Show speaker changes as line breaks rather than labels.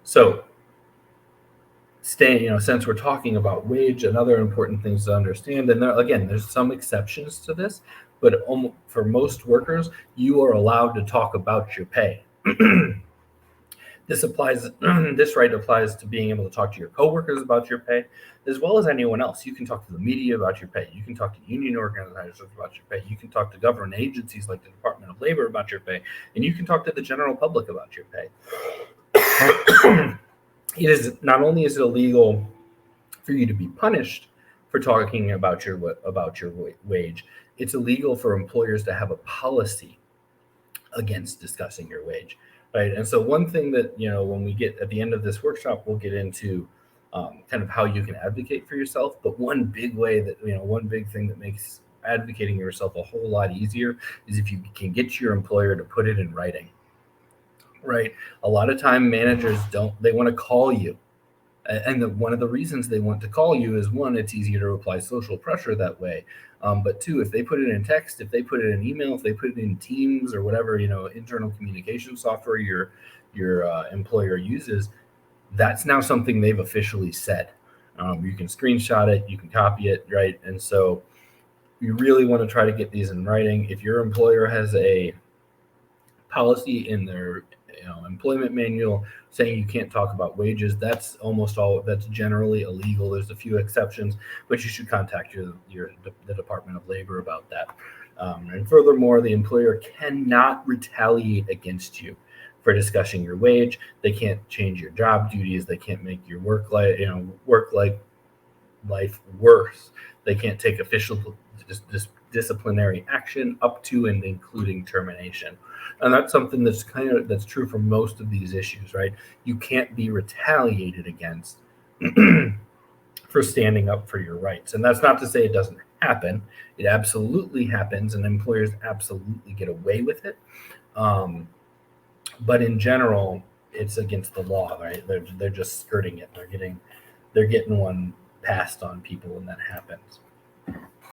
So since we're talking about wage and other important things to understand, and there's some exceptions to this, but for most workers, you are allowed to talk about your pay. This right applies to being able to talk to your coworkers about your pay, as well as anyone else. You can talk to the media about your pay. You can talk to union organizers about your pay. You can talk to government agencies like the Department of Labor about your pay, and you can talk to the general public about your pay. It is not only is it illegal for you to be punished for talking about your wage, it's illegal for employers to have a policy against discussing your wage, right? And so one thing that, when we get at the end of this workshop, we'll get into kind of how you can advocate for yourself. But one big thing that makes advocating yourself a whole lot easier is if you can get your employer to put it in writing, right? A lot of time managers they want to call you. And one of the reasons they want to call you is, one, it's easier to apply social pressure that way. But two, if they put it in text, if they put it in email, if they put it in Teams or whatever, internal communication software your employer uses, that's now something they've officially said. You can screenshot it, you can copy it, right? And so you really want to try to get these in writing. If your employer has a policy in their employment manual saying you can't talk about wages, that's generally illegal. There's a few exceptions, but you should contact the Department of Labor about that. And furthermore, the employer cannot retaliate against you for discussing your wage. They can't change your job duties. They can't make your work life worse. They can't take official disciplinary action up to and including termination. And that's something that's true for most of these issues, right? You can't be retaliated against for standing up for your rights. And that's not to say it doesn't happen. It absolutely happens, and employers absolutely get away with it. But in general, it's against the law, right? They're just skirting it. They're getting one passed on people when that happens.